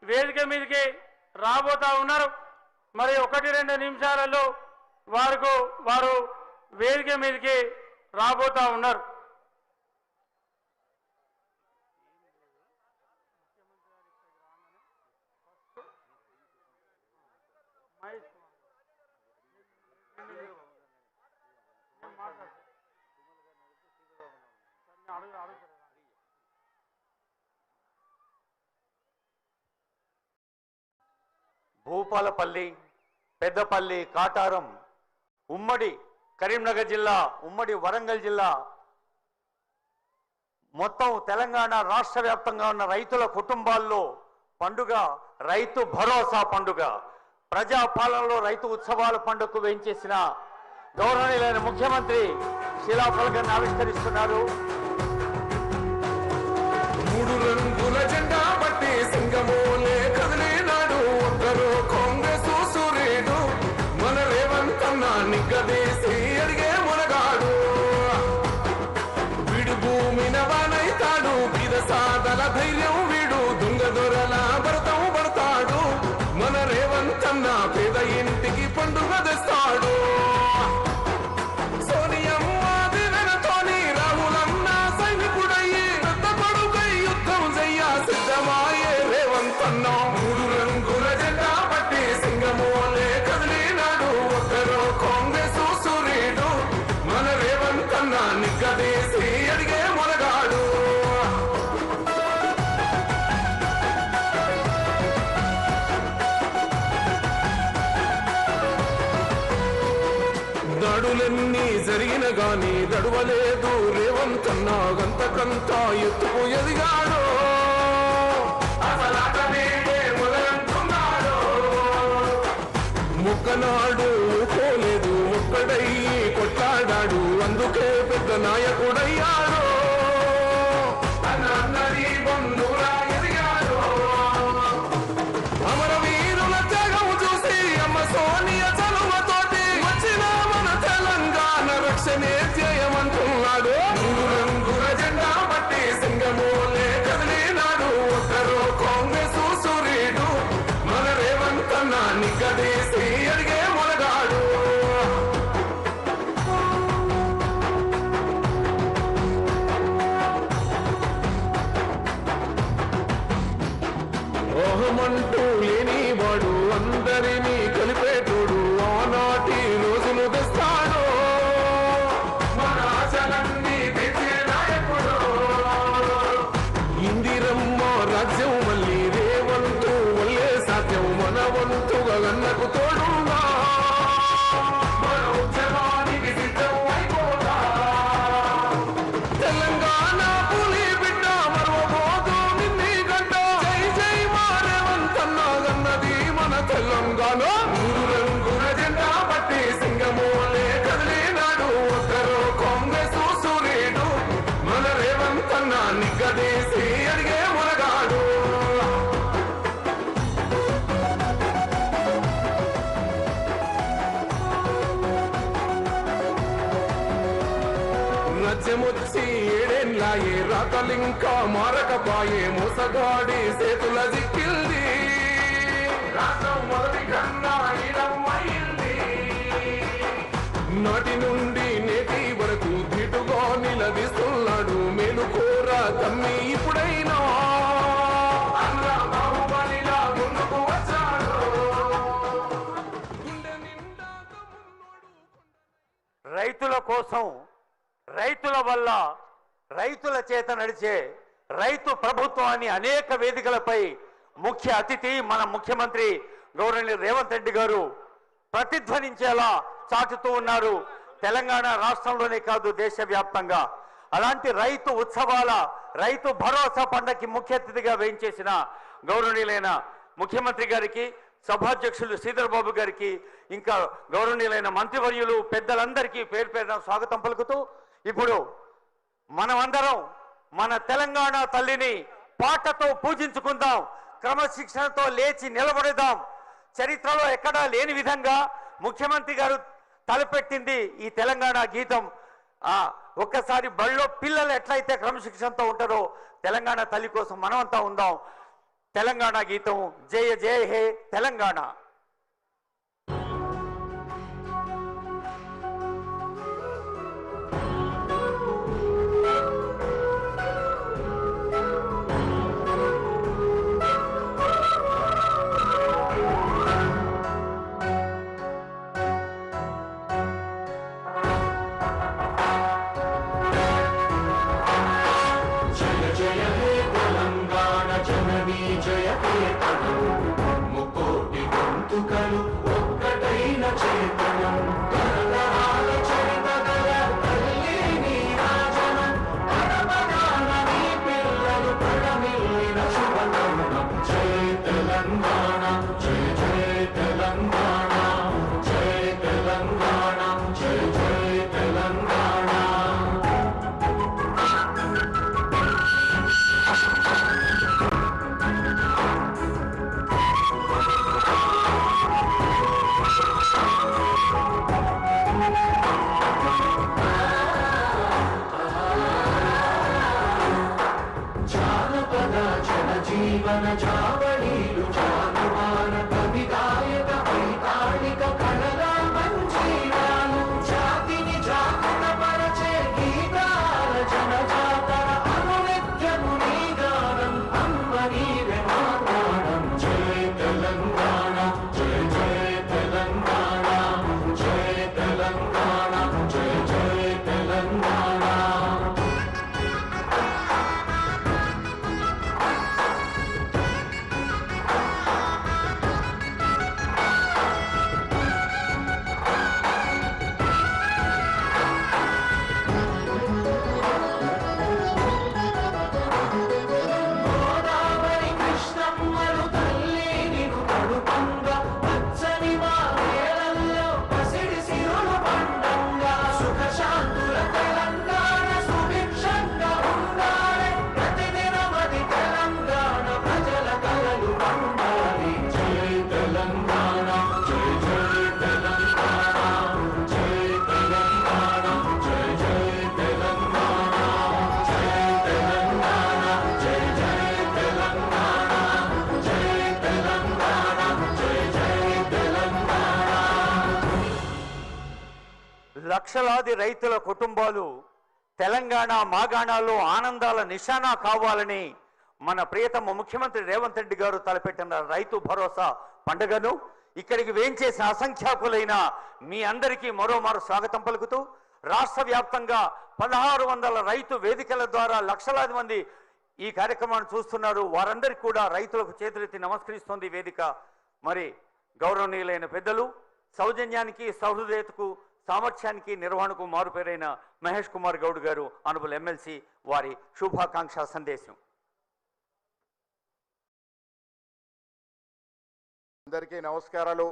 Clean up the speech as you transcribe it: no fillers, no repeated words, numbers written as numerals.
వేదిక మీదకి రాబోతా ఉన్నారు. మరి 1-2 నిమిషాలలో వారు వేదిక మీదకి రాబోతా ఉన్నారు. భూపాలపల్లి, పెద్దపల్లి, కాటారం, ఉమ్మడి కరీంనగర్ జిల్లా, ఉమ్మడి వరంగల్ జిల్లా, మొత్తం తెలంగాణ రాష్ట్ర వ్యాప్తంగా ఉన్న రైతుల కుటుంబాల్లో పండుగ రైతు భరోసా పండుగ. ప్రజాపాలనలో రైతు ఉత్సవాల పండుగకు వేయించేసిన గౌరవనీయులైన ముఖ్యమంత్రి శిలాఫలకాన్ని ఆవిష్కరిస్తున్నారు. 3 రంగుల జెండా బట్టి సింగమోలే కదిలినాడు ఒక్కరు కాంగ్రెస్ సూర్యుడు మన రేవంత్ అన్న నిగ్గదీసి అడిగే మునగాడు. వీడు భూమిన వానైతాడు, బీద సాదల ధైర్యం వీడు, దొంగ దొరల భరతం పడతాడు. మన రేవంత్ అన్న పేద ఇంటికి పండుగ తెస్తాడు. దాడులన్నీ జరిగిన గాని దడువలేదు రేవంత్ అన్న గంతకంతా ఎత్తుకు ఎదిగాడు. ముక్కనాడు పోలేదు, ఒక్కడయ్యి కొట్లాడాడు, అందుకే పెద్ద నాయకుడయ్యాడు. అన్నది బంధువులా ఎదిగాడు. అమరవీరుల త్యాగం చూసి అమ్మ సోనియా చలువతోటి వచ్చిన మన తెలంగాణ రక్షణే ధ్యేయమంటున్నాడు. 3 రంగుల జెండా బట్టి సింగమోలే కదిలినాడు ఒక్కరు కాంగ్రెస్ సూర్యుడు మన రేవంత్ అన్న నిగ్గదీసి అడిగే మునగాడు. ఓహమంటూ లేనివాడు అందరినీ కలిపేటోడు ఆనాటి రోజులు తెస్తాడు. మన ఆశలన్నీ తెచ్చే నాయకుడు. ఇందిరమ్మ రాజ్యం మళ్ళీ రేవంతు వల్లే సాధ్యం, మన వంతుగా గన్నకు తోడుగా మన ఉద్యమానికి సిద్ధం అయిపోతా. తెలంగాణ పులి బిడ్డ మరవబోదు నిన్ని గడ్డ, జై జై మా రేవంత్ అన్న గన్నది మన తెలంగాణ. 3 రంగుల జెండా బట్టి సింగమోలే కదిలినాడు ఒక్కరు కాంగ్రెస్ సూర్యుడు మన రేవంత్ అన్న నిగ్గదీసి అడిగే మునగాడు. రాజ్యమొచ్చి 7 ఏళ్ళాయే, రాతలింకా మారకపాయే, మోసగాడి చేతుల జిక్కిల్ది. రాష్ట్రం మొదటి కన్నా ఈడమ్మైంది. నాటి నుండి నేటి వరకు ధీటుగా నిలదీస్తున్నాడు. మేలుకోర తమ్మి ఇప్పుడైనా అన్న బాహుబలిలా ముందుకు వచ్చాడు. గుండె నిండా రైతుల కోసం, రైతుల వల్ల, రైతుల చేత నడిచే రైతు ప్రభుత్వాన్ని అనేక వేదికలపై ముఖ్య అతిథి మన ముఖ్యమంత్రి గౌరవనీయులు రేవంత్ రెడ్డి గారు ప్రతిధ్వనించేలా చాటుతూ ఉన్నారు. తెలంగాణ రాష్ట్రంలోనే కాదు దేశవ్యాప్తంగా. అలాంటి రైతు ఉత్సవాల, రైతు భరోసా పండుగకి ముఖ్య అతిథిగా వేయించేసిన గౌరవనీయులైన ముఖ్యమంత్రి గారికి, సభాధ్యక్షులు శ్రీధర్ బాబు గారికి, ఇంకా గౌరవనీయులైన మంత్రివర్యులు పెద్దలందరికీ పేరు పేరున స్వాగతం పలుకుతూ, ఇప్పుడు మనమందరం మన తెలంగాణ తల్లిని పాటతో పూజించుకుందాం, క్రమశిక్షణతో లేచి నిలబడదాం. చరిత్రలో ఎక్కడా లేని విధంగా ముఖ్యమంత్రి గారు తలపెట్టింది ఈ తెలంగాణ గీతం. ఒక్కసారి బళ్ళో పిల్లలు ఎట్లయితే క్రమశిక్షణతో ఉంటారో తెలంగాణ తల్లి కోసం మనమంతా ఉందాం. తెలంగాణ గీతం జయ జయ హే తెలంగాణ. ముకోటి గొంతుకలు ఒక్కటైన చేతనం తరతరాల చరిత గల తల్లి నీరాజనం పరమగాన నీ పిల్లలు పడమిల్లిన శుభతరుణం. జయ తెలంగాణ జయ జయ తెలంగాణ జయ తెలంగాణ జయ జయ తెలంగాణ. జీవన జావళీలు జానువాన కవి గాయక వైతాళిక కళల మంజీరాలు జాతిని జాగృత పరచే గీతాల జనజాతర అనునిత్యము నీ గానం అమ్మ నీవే మా ప్రాణం. జయ తెలంగాణ జయ జయ తెలంగాణ జయ తెలంగాణ జయ జయ తెలంగాణ. లక్షలాది రైతుల కుటుంబాలు తెలంగాణ మాగాణాల్లో ఆనందాల నిశానా కావాలని మన ప్రియతమ ముఖ్యమంత్రి రేవంత్ రెడ్డి గారు తలపెట్టిన రైతు భరోసా పండుగను ఇక్కడికి వేంచేసిన అసంఖ్యాకులైన మీ అందరికీ మరోమారు స్వాగతం పలుకుతూ రాష్ట్ర వ్యాప్తంగా 1600 రైతు వేదికల ద్వారా లక్షలాది మంది ఈ కార్యక్రమాన్ని చూస్తున్నారు. వారందరికీ కూడా రైతులకు చేతులెత్తి నమస్కరిస్తోంది వేదిక. మరి గౌరవనీయులైన పెద్దలు సౌజన్యానికి సహృదయతకు సామర్థ్యానికి నిర్వహణకు మారుపేరైన మహేష్ కుమార్ గౌడ్ గారు ఆనరబుల్ ఎమ్మెల్సీ వారి శుభాకాంక్ష సందేశం. అందరికీ నమస్కారాలు.